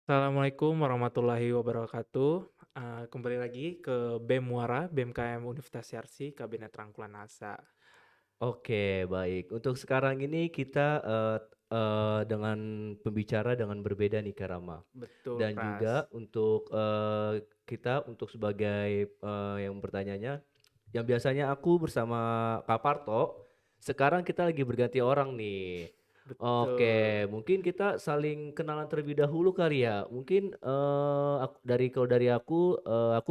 Assalamualaikum warahmatullahi wabarakatuh. Kembali lagi ke BEM Muara, BMKM Universitas Yarsi, Kabinet Rangkulan Asa. Oke, baik. Untuk sekarang ini kita dengan pembicara dengan berbeda nih Kak Rama. Betul, Dan Pras. juga untuk kita untuk sebagai yang bertanyanya, yang biasanya aku bersama Kak Parto, sekarang kita lagi berganti orang nih. Betul. Oke, mungkin kita saling kenalan terlebih dahulu kali ya. Mungkin kalau dari aku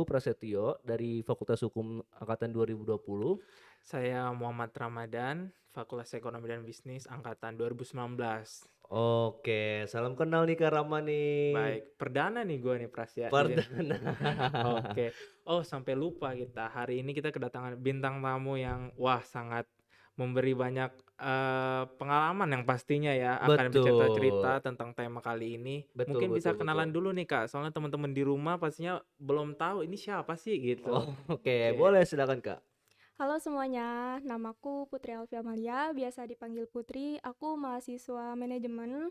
Prasetyo dari Fakultas Hukum Angkatan 2020. Saya Muhammad Ramadan, Fakultas Ekonomi dan Bisnis Angkatan 2019. Oke, salam kenal nih Kak Rama nih. Baik, perdana nih gue nih, Pras ya di sini. Perdana. Oke. Oh, sampai lupa kita. Hari ini kita kedatangan bintang tamu yang wah sangat memberi banyak pengalaman yang pastinya ya akan bercerita-cerita Betul, tentang tema kali ini. betul, Mungkin bisa betul, betul. kenalan dulu nih Kak, soalnya teman-teman di rumah pastinya belum tahu ini siapa sih gitu. Oh, oke, Oke. boleh silakan Kak. Halo semuanya, namaku Putri Alfia Malia, biasa dipanggil Putri. Aku mahasiswa manajemen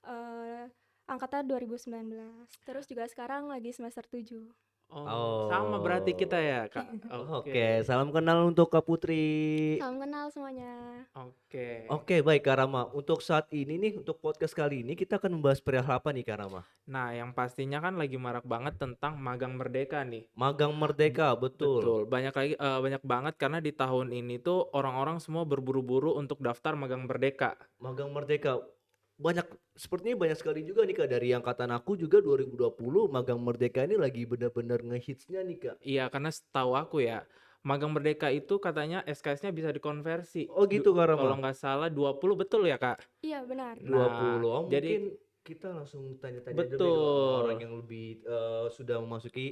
eh, angkatan 2019. Terus juga sekarang lagi semester 7. Oh, sama berarti kita Oh, ya Kak. oke, Oke. salam kenal untuk Kak Putri. Salam kenal semuanya. Oke. Oke, baik Kak Rama. Untuk saat ini nih, untuk podcast kali ini kita akan membahas perihal apa nih Kak Rama? Nah, yang pastinya kan lagi marak banget tentang magang merdeka nih. Magang B- Merdeka, betul. Betul, banyak banget karena di tahun ini tuh orang-orang semua berburu-buru untuk daftar magang merdeka. Magang Merdeka. Sepertinya banyak sekali juga nih Kak dari angkatan aku juga 2020 Magang Merdeka ini lagi benar-benar ngehitsnya nih Kak. Iya, karena setahu aku ya, magang merdeka itu katanya SKS-nya bisa dikonversi. Oh gitu Kak Rama. Kalau nggak salah 20 betul ya, Kak? Iya benar. Dua Nah, puluh. Oh jadi mungkin kita langsung tanya-tanya dulu nih ke orang betul. yang lebih sudah memasuki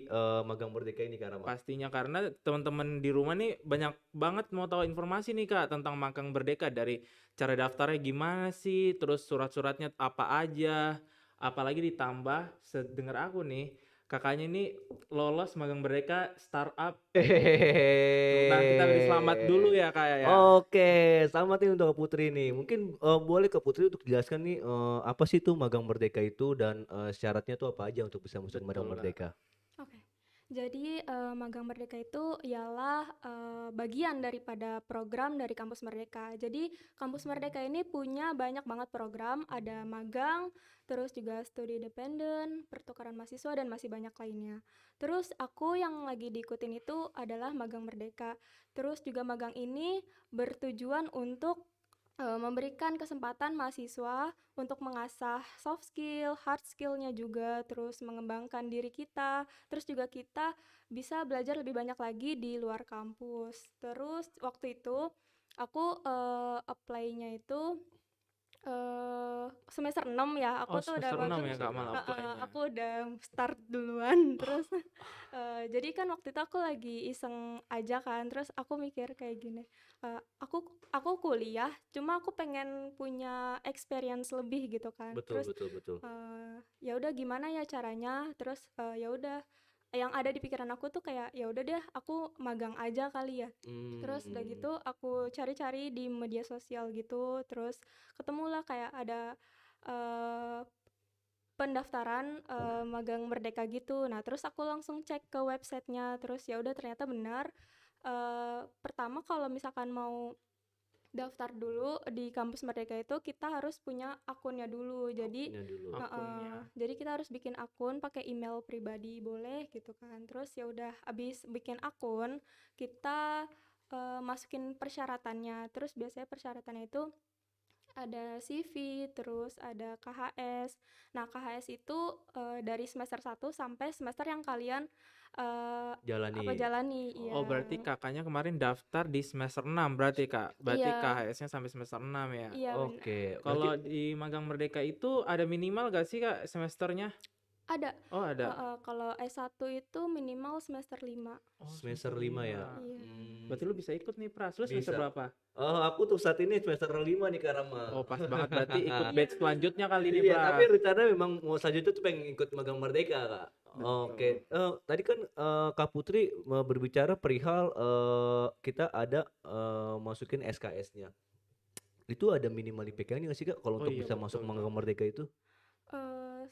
Magang Merdeka ini Kak Rama. Pastinya karena teman-teman di rumah nih banyak banget mau tahu informasi nih Kak tentang magang merdeka dari cara daftarnya gimana sih, terus surat-suratnya apa aja, apalagi ditambah sedengar aku nih kakaknya ini lolos magang merdeka startup. Sebentar kita beri selamat dulu Hehehe. ya Kak ya. Oke, selamat nih untuk Kak Putri nih. Mungkin boleh Kak Putri untuk jelaskan nih apa sih itu Magang Merdeka itu dan syaratnya tuh apa aja untuk bisa masuk Magang Betul Kak. Merdeka? Oke. Jadi magang merdeka itu ialah bagian daripada program dari kampus merdeka. Jadi kampus merdeka ini punya banyak banget program, ada magang, terus juga studi independen, pertukaran mahasiswa dan masih banyak lainnya. Terus aku yang lagi diikutin itu adalah magang merdeka. Terus juga magang ini bertujuan untuk memberikan kesempatan mahasiswa untuk mengasah soft skill, hard skillnya juga, terus mengembangkan diri kita, terus juga kita bisa belajar lebih banyak lagi di luar kampus. Terus waktu itu aku apply-nya itu semester 6 ya, Oh aku tuh udah semester 6 masuk. ya Semester Kak malah 6. apply-nya. Aku udah start duluan. Terus jadi kan waktu itu aku lagi iseng aja kan, terus aku mikir kayak gini, aku kuliah cuma aku pengen punya experience lebih gitu kan. Betul, Terus betul, betul. ya udah gimana ya caranya, terus ya udah yang ada di pikiran aku tuh kayak ya udah deh aku magang aja kali ya. Terus udah Hmm, gitu aku cari-cari di media sosial gitu, terus ketemulah kayak ada eh, pendaftaran magang merdeka gitu. Nah, terus aku langsung cek ke websitenya, terus ya udah ternyata benar. Pertama kalau misalkan mau daftar dulu di kampus merdeka itu kita harus punya akunnya dulu. Jadi akunnya dulu. Akunnya. jadi kita harus bikin akun pakai email pribadi boleh gitu kan. Terus ya udah abis bikin akun kita masukin persyaratannya. Terus biasanya persyaratannya itu ada CV, terus ada KHS. Nah, KHS itu dari semester 1 sampai semester yang kalian Jalani. jalani. Oh Iya. berarti kakaknya kemarin daftar di semester 6 berarti Kak. Berarti Iya, KHS-nya sampai semester 6 ya. iya benar. Oke, berarti Kalau di magang merdeka itu ada minimal gak sih Kak semesternya? Ada. Oh ada. Kalau S1 itu minimal semester 5. Oh semester semester 5 ya. 5. Iya. Berarti lu bisa ikut nih Pras. Lu semester Bisa. berapa? Oh, aku tuh saat ini semester 5 nih Kak Rama. Oh pas banget berarti ikut Iya. batch selanjutnya kali ini Iya, tapi Pras. rencana memang mau selanjutnya tuh pengen ikut Magang Merdeka, Kak. Oke, Betul. tadi kan Kak Putri berbicara perihal kita ada masukin SKS-nya. Itu ada minimal IPK-nya nggak sih Kak kalau Oh untuk iya bisa masuk betul tuh. Magang Merdeka itu? Eh,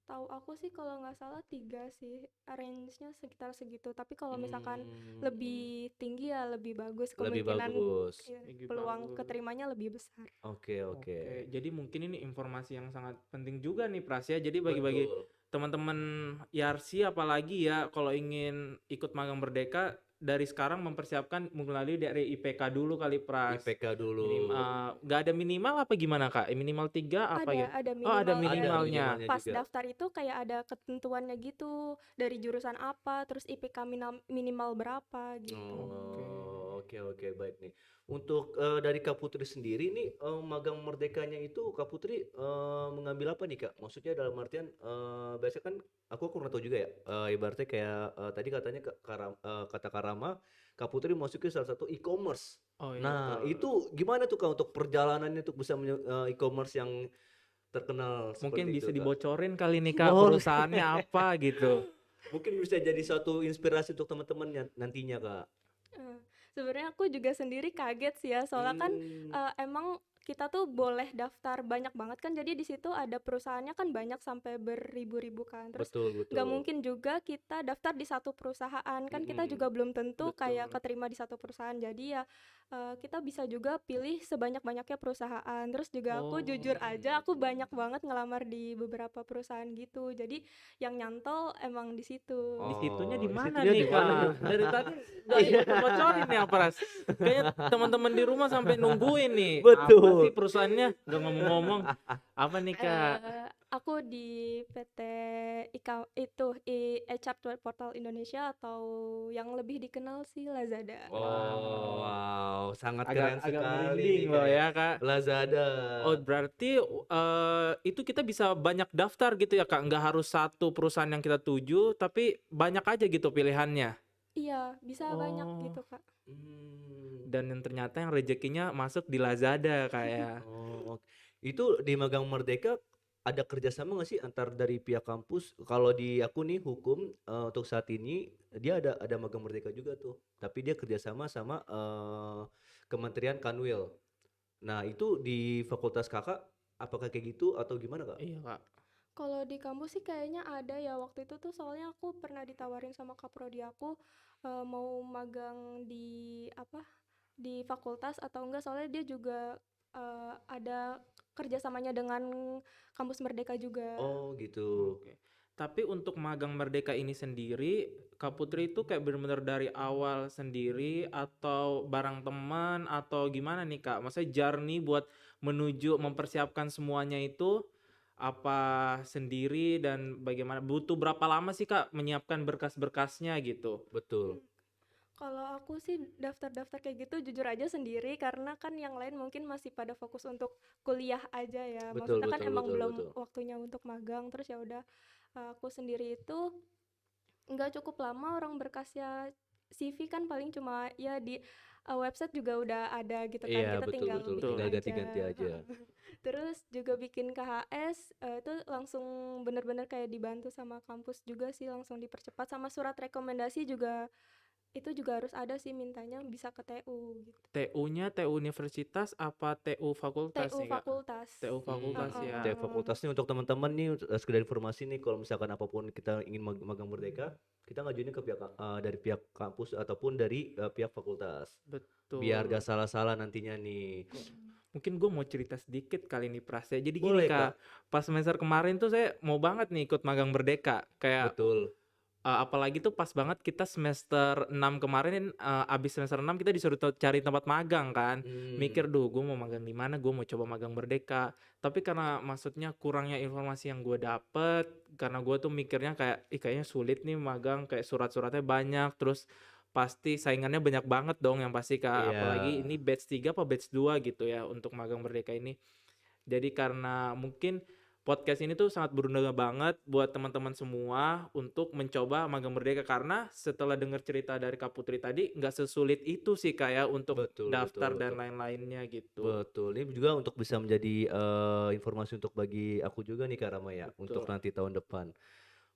Setahu aku sih kalau nggak salah 3 sih, range-nya sekitar segitu. Tapi kalau misalkan Hmm, lebih tinggi ya lebih bagus, lebih kemungkinan bagus. Lagi peluang bagus. keterimanya lebih besar. Oke, Oke, oke. jadi mungkin ini informasi yang sangat penting juga nih Pras ya. Jadi bagi-bagi Betul. teman-teman Yarsi apalagi ya kalau ingin ikut magang Merdeka dari sekarang mempersiapkan mulai dari IPK dulu kali Pras. IPK dulu. Nggak ada minimal apa gimana Kak? Minimal 3 apa ya? Ada Oh ada minimal Ada dari minimalnya. minimalnya pas juga. daftar itu kayak ada ketentuannya gitu, dari jurusan apa, terus IPK minimal berapa gitu. Oke. Oh, oke, oke, baik nih. Untuk dari Kak Putri sendiri nih, magang merdekanya itu Kak Putri mengambil apa nih Kak? Maksudnya dalam artian biasanya kan aku kurang tahu juga ya. Ibaratnya kayak tadi katanya kata Karama, Kak Putri masuknya salah satu e-commerce. Oh iya Nah, betul. itu gimana tuh Kak untuk perjalanannya untuk bisa e-commerce yang terkenal Mungkin seperti bisa itu Kak? dibocorin kali nih Kak Oh, perusahaannya apa gitu. mungkin bisa jadi suatu inspirasi untuk teman-teman nantinya Kak. Eh, Sebenarnya aku juga sendiri kaget sih ya, soalnya kan Hmm, emang kita tuh boleh daftar banyak banget kan, jadi di situ ada perusahaannya kan banyak sampai beribu-ribu kan. Terus betul, nggak betul. mungkin juga kita daftar di satu perusahaan, kan kita Mm-mm. juga belum tentu kayak Betul. keterima di satu perusahaan. Jadi ya kita bisa juga pilih sebanyak-banyaknya perusahaan. Terus juga aku jujur Oh. aja aku banyak banget ngelamar di beberapa perusahaan gitu. Jadi yang nyantol emang di situ. Di situnya Oh, di di mana situnya nih di mana Kak? tuh? Dari tadi nggak Iya, dibocor-bocorin nih apa Ras? Kayaknya teman-teman di rumah sampai nungguin nih. Apa sih betul. perusahaannya? Nggak ngomong-ngomong. Apa nih Kak? Aku di PT IKA itu HR Portal Indonesia atau yang lebih dikenal sih Lazada. Oh, Wow. wow, sangat Agak keren agak sekali merinding nih loh Kak ya. ya Kak. Lazada. Oh berarti itu kita bisa banyak daftar gitu ya Kak? Nggak harus satu perusahaan yang kita tuju, tapi banyak aja gitu pilihannya. Iya, bisa banyak Oh. gitu, Kak. Hmm. Dan yang ternyata yang rezekinya masuk di Lazada kayak. Oh, oke. Itu di Magang Merdeka ada kerjasama nggak sih antar dari pihak kampus? Kalau di aku nih hukum untuk saat ini dia ada Magang Merdeka juga tuh, tapi dia kerjasama sama Kementerian Kanwil. Nah itu di fakultas kakak apakah kayak gitu atau gimana kak? Iya Kak. Kalau di kampus sih kayaknya ada ya, waktu itu tuh soalnya aku pernah ditawarin sama kaprodi aku mau magang di apa? Di fakultas atau enggak, soalnya dia juga ada kerjasamanya dengan kampus Merdeka juga. Oh gitu. Oke. Tapi untuk magang Merdeka ini sendiri, Kak Putri itu kayak bener-bener dari awal sendiri atau bareng teman atau gimana nih Kak? Maksudnya journey buat menuju mempersiapkan semuanya itu apa sendiri dan bagaimana? Butuh berapa lama sih Kak menyiapkan berkas-berkasnya gitu? Betul. Hmm. Kalau aku sih daftar-daftar kayak gitu jujur aja sendiri, karena kan yang lain mungkin masih pada fokus untuk kuliah aja ya. Betul, Maksudnya kan betul, emang betul, belum betul. waktunya untuk magang, terus ya udah aku sendiri itu nggak cukup lama, orang berkasnya CV kan paling cuma ya di website juga udah ada gitu kan, Iya kita betul, tinggal betul. bikin Betul. Tinggal aja. ganti-ganti aja. Terus juga bikin KHS itu langsung bener-bener kayak dibantu sama kampus juga sih, langsung dipercepat, sama surat rekomendasi juga itu juga harus ada sih, mintanya bisa ke TU gitu. TU-nya TU universitas apa TU fakultas TU nih Kak? fakultas. TU fakultas Hmm, ya. tiap fakultas nih untuk teman-teman nih sekedar informasi nih kalau misalkan apapun kita ingin magang merdeka, kita ngajuinnya ke pihak dari pihak kampus ataupun dari pihak fakultas. Biar Betul. gak salah-salah nantinya nih. Mungkin gue mau cerita sedikit kali ini Pras ya. Jadi gini Boleh Kak, Kak. pas semester kemarin tuh saya mau banget nih ikut magang Merdeka. Kayak Betul. apalagi tuh pas banget kita semester 6 kemarin, abis semester 6 kita disuruh cari tempat magang kan. Mikir, Hmm, duh gue mau magang di mana, gue mau coba magang Merdeka. Tapi karena maksudnya kurangnya informasi yang gue dapet, karena gue tuh mikirnya kayak, ih kayaknya sulit nih magang, kayak surat-suratnya banyak, terus pasti saingannya banyak banget dong yang pasti Kak. iya. Apalagi ini batch 3 apa batch 2 gitu ya untuk magang Merdeka ini. Jadi karena mungkin podcast ini tuh sangat berguna banget buat teman-teman semua untuk mencoba magang Merdeka, karena setelah dengar cerita dari Kak Putri tadi nggak sesulit itu sih kayak untuk Betul, betul, daftar dan betul. lain-lainnya gitu. Betul. Ini juga untuk bisa menjadi informasi untuk bagi aku juga nih Kak Rama ya, untuk Betul. nanti tahun depan.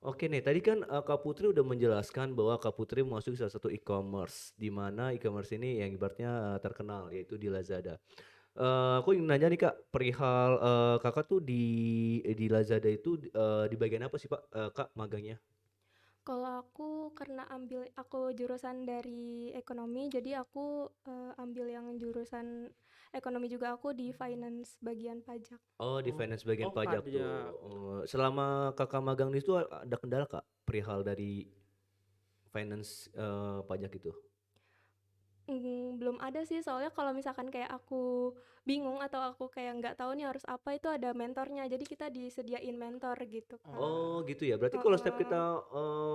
Oke nih, tadi kan Kak Putri udah menjelaskan bahwa Kak Putri masuk salah satu e-commerce, di mana e-commerce ini yang ibaratnya terkenal yaitu di Lazada. Aku ingin nanya nih Kak, perihal Kakak tuh di Lazada itu di bagian apa sih Pak, Kak magangnya? Kalau aku karena aku jurusan dari ekonomi, jadi aku ambil yang jurusan ekonomi juga, aku di finance bagian pajak. Oh di Oh, finance bagian oh pajak tuh. pajak. Selama Kakak magang di situ ada kendala Kak, perihal dari finance pajak itu? Belum ada sih, soalnya kalau misalkan kayak aku bingung atau aku kayak nggak tahu nih harus apa, itu ada mentornya. Jadi kita disediain mentor gitu, Kak. Oh gitu ya, berarti kalau setiap Heeh. kita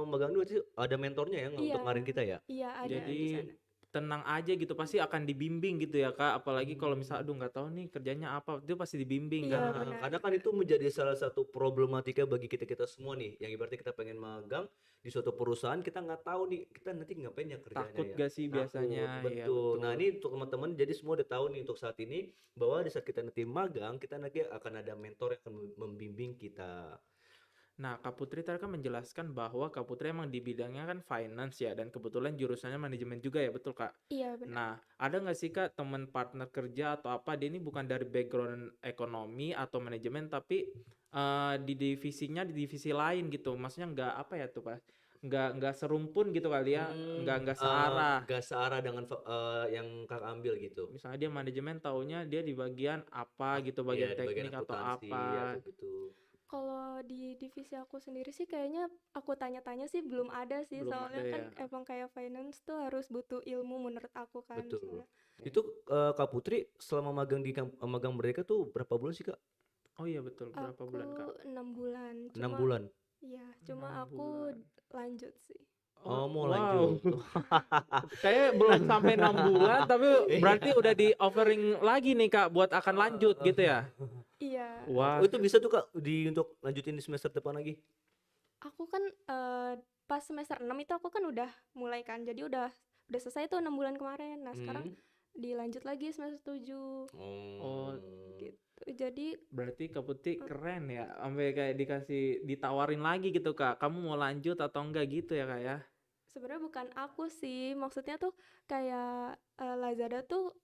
magang itu berarti ada mentornya ya Iya, untuk ngarin kita ya? iya ada di Jadi sana. tenang aja gitu, pasti akan dibimbing gitu ya Kak. Apalagi kalau misal, Hmm. aduh nggak tahu nih kerjanya apa, itu pasti dibimbing Iya kan. benar. Karena kan itu menjadi salah satu problematika bagi kita-kita semua nih, yang ibaratnya kita pengen magang di suatu perusahaan, kita nggak tahu nih, kita nanti ngapain ya kerjanya Takut ya? gak sih biasanya? Takut, Iya betul. Nah betul. ini untuk teman-teman, jadi semua udah tahu nih untuk saat ini, bahwa di saat kita nanti magang, kita nanti akan ada mentor yang akan membimbing kita. Nah, Kak Putri tadi kan menjelaskan bahwa Kak Putri emang di bidangnya kan finance ya, dan kebetulan jurusannya manajemen juga ya, betul Kak? Iya benar. Nah, ada nggak sih Kak teman partner kerja atau apa, dia ini bukan dari background ekonomi atau manajemen, tapi di divisinya di divisi lain gitu, maksudnya nggak apa ya tuh Pak, nggak serumpun gitu kali ya, nggak searah. Gak searah dengan yang kakak ambil gitu. Misalnya dia manajemen taunya dia di bagian apa gitu, Iya bagian di bagian teknik atau akuntansi apa. atau gitu. Kalau di divisi aku sendiri sih kayaknya aku tanya-tanya sih belum ada sih, Belum ada soalnya kan ya. emang kayak finance tuh harus butuh ilmu menurut aku kan Betul. soalnya. Itu Kak Putri selama magang di magang mereka tuh berapa bulan sih Kak? Oh iya betul, berapa Aku bulan Kak? 6 bulan, 6 cuma bulan. ya cuma 6 aku bulan. lanjut sih. Oh, Oh mau wow. lanjut. Kayaknya belum sampai 6 bulan, tapi Iya. berarti udah di offering lagi nih Kak buat akan lanjut gitu ya? Iya, Oh Wah, itu bisa tuh Kak untuk lanjutin di semester depan lagi. aku kan pas semester 6 itu aku kan udah mulai kan, jadi udah selesai tuh 6 bulan kemarin. Nah sekarang Hmm. dilanjut lagi semester 7 oh Oh. gitu. Jadi berarti Kak Putri keren ya, sampai kayak ditawarin lagi gitu Kak, kamu mau lanjut atau enggak gitu ya Kak ya? sebenarnya bukan aku sih, maksudnya tuh kayak Lazada tuh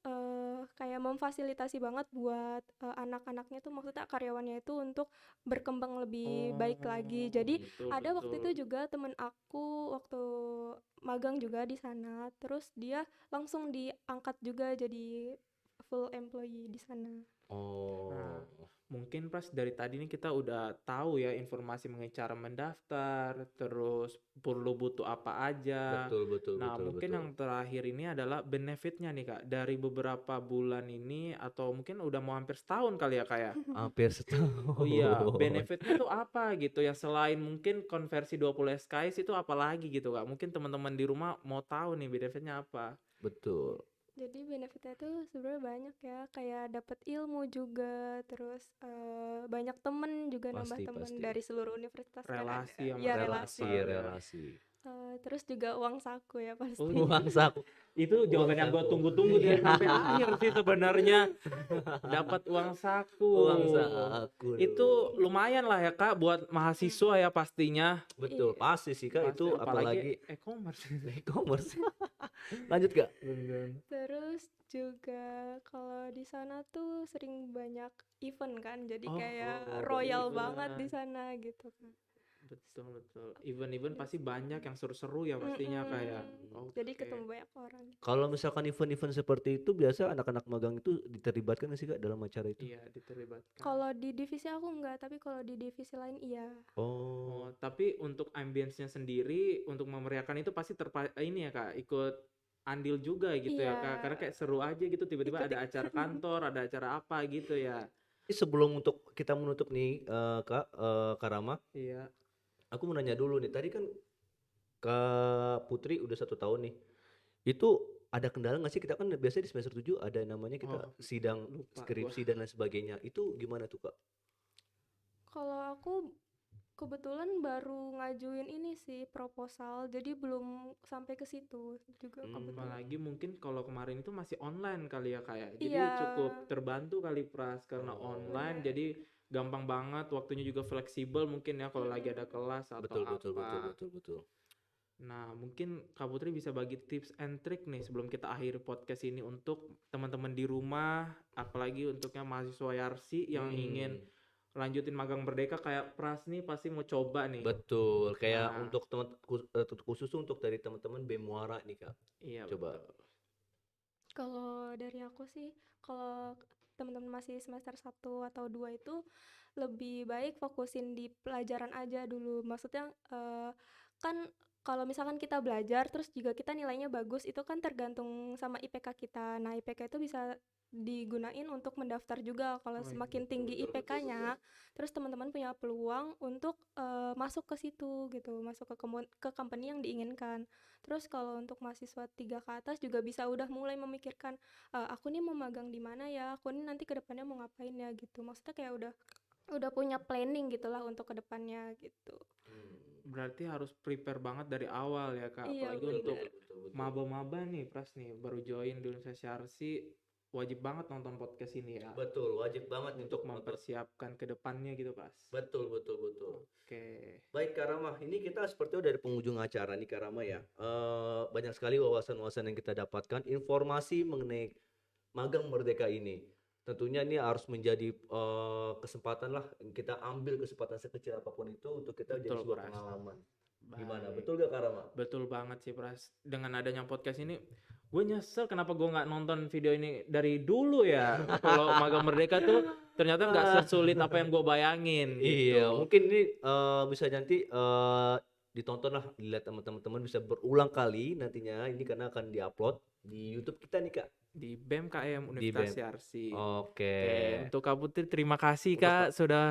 kayak memfasilitasi banget buat anak-anaknya tuh, maksudnya karyawannya itu untuk berkembang lebih baik lagi. Oh, Jadi betul ada waktu betul. itu juga temen aku waktu magang juga di sana, terus dia langsung diangkat juga jadi full employee di sana. Nah, Oh. mungkin pas dari tadi nih kita udah tahu ya informasi mengenai cara mendaftar, terus perlu butuh apa aja. Betul betul Nah, betul mungkin betul. yang terakhir ini adalah benefitnya nih Kak. Dari beberapa bulan ini atau mungkin udah mau hampir setahun kali ya Kak ya. Hampir Oh iya, setahun. benefitnya tuh apa gitu ya selain mungkin konversi 20 SKS itu apa lagi gitu Kak. Mungkin teman-teman di rumah mau tahu nih benefitnya apa. Betul. Jadi benefitnya tuh sebenarnya banyak ya, kayak dapat ilmu juga, terus banyak temen juga, nambah Pasti temen pasti. dari seluruh universitas kan ada. Relasi sama Ya Relasi relasi. staff ya. relasi. Terus juga uang saku ya Oh, pastinya. Uang saku. itu Uang jawaban yang gue saku. tunggu-tunggu dari sampai akhir sih sebenarnya. Dapat uang saku. Uang saku. Itu lumayan lah ya Kak buat Mm, mahasiswa ya pastinya. Betul, iya. pasti sih Kak Pasti itu apalagi apalagi e-commerce. e-commerce. Lanjut Kak. Bener. Terus juga kalau di sana tuh sering banyak event kan, jadi Oh, kayak Banyak royal banget di event. sana gitu kan. betul betul. Event-event Iya pasti sih. banyak yang seru-seru ya pastinya kayak. Jadi Oke. ketemu banyak orang. Kalau misalkan event-event seperti itu biasa anak-anak magang itu diterlibatkan nggak sih Kak dalam acara itu? Iya, diterlibatkan. Kalau di divisi aku enggak, tapi kalau di divisi lain iya. Oh, Oh, tapi untuk ambience-nya sendiri untuk memeriahkan itu pasti ini ya Kak, ikut andil juga gitu ya Iya, Kak. Karena kayak seru aja gitu tiba-tiba ikut. ada acara kantor, ada acara apa gitu ya. ini sebelum untuk kita menutup nih Kak Kak Rama, Iya. aku mau nanya dulu nih. Tadi kan Kak Putri udah 1 tahun nih. Itu ada kendala nggak sih? Kita kan biasanya di semester 7 ada namanya kita Oh, sidang lupa gua. skripsi dan lain sebagainya. Itu gimana tuh Kak? Kalau aku kebetulan baru ngajuin ini sih proposal, jadi belum sampai ke situ juga kebetulan. Apalagi mungkin kalau kemarin itu masih online kali ya Kak ya. Jadi Iya, cukup terbantu kali Pras karena Oh, online benar. jadi gampang banget, waktunya juga fleksibel mungkin ya kalau lagi ada kelas atau betul betul betul apa. betul betul. Nah, mungkin Kak Putri bisa bagi tips and trick nih sebelum kita akhiri podcast ini untuk teman-teman di rumah, apalagi untuknya mahasiswa Yarsi yang ingin Hmm, lanjutin magang merdeka kayak Pras nih pasti mau coba nih. betul. Kayak Nah, untuk khusus untuk dari teman-teman Bemuara nih Kak. iya Coba. betul. Kalau dari aku sih, kalau teman-teman masih semester 1 atau 2 itu lebih baik fokusin di pelajaran aja dulu. Maksudnya kan kalau misalkan kita belajar terus juga kita nilainya bagus itu kan tergantung sama IPK kita. Nah, IPK itu bisa digunain untuk mendaftar juga. Kalau Oh iya. semakin tinggi Betul, betul, betul. IPK-nya, terus teman-teman punya peluang untuk masuk ke situ gitu, masuk ke company yang diinginkan. Terus kalau untuk mahasiswa 3 ke atas juga bisa udah mulai memikirkan, "Aku nih mau magang di mana ya? Aku nih nanti ke depannya mau ngapain ya?" Gitu. Maksudnya kayak udah punya planning gitulah untuk ke depannya gitu. Hmm, Berarti harus prepare banget dari awal ya Kak, Iya apalagi betul, untuk bener. betul, betul, betul. maba-maba nih Pras nih baru join di Universitas Yarsi, wajib banget nonton podcast ini ya Betul, wajib banget untuk untuk nonton. mempersiapkan ke depannya gitu Pras. Betul, betul, betul. Oke. Baik Kak Rama, ini kita seperti dari penghujung acara nih Kak Rama ya. Banyak sekali wawasan-wawasan yang kita dapatkan, informasi mengenai magang merdeka ini. Tentunya ini harus menjadi kesempatan lah kita ambil kesempatan sekecil apapun itu untuk kita jadi Betul sebuah Pras. pengalaman. Gimana? Baik. Betul gak Kak Rama? Betul banget sih Pras. Dengan adanya podcast ini, gue nyesel kenapa gue nggak nonton video ini dari dulu ya. Kalau magang merdeka tuh ternyata nggak sesulit apa yang gue bayangin Iya, gitu. mungkin ini bisa nanti ditonton lah, dilihat sama teman-teman bisa berulang kali nantinya ini karena akan diupload di YouTube kita nih Kak. Di BEM KM Di Universitas BEM. Yarsi. Oke. Oke, untuk Kak Putri terima kasih Untuk Kak sudah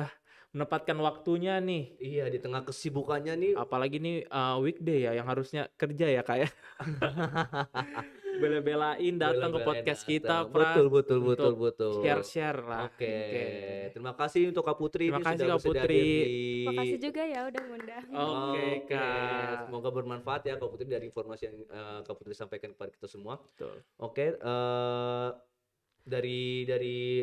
menempatkan waktunya nih. iya di tengah kesibukannya nih. Apalagi nih weekday ya yang harusnya kerja ya Kak ya. Bela-belain datang ke Bela-belain podcast datang. kita Betul, Pras betul, betul, untuk betul. share-share lah. Oke. Oke. Terima kasih untuk Kak Putri Terima ini kasih sudah Kak bersedia Putri. hadir di Makasih juga ya udah ngundang. Oke Oke, Kak. semoga bermanfaat ya Kak Putri dari informasi yang Kak Putri sampaikan kepada kita semua. Betul. Oke, dari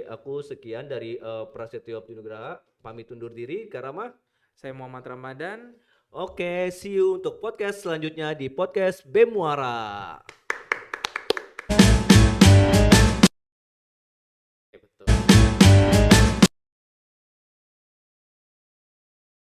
aku sekian dari Prasetyo Abdinugraha pamit undur diri Kak Rama. Saya Muhammad Ramadan. Oke, see you untuk podcast selanjutnya di podcast Bemuara.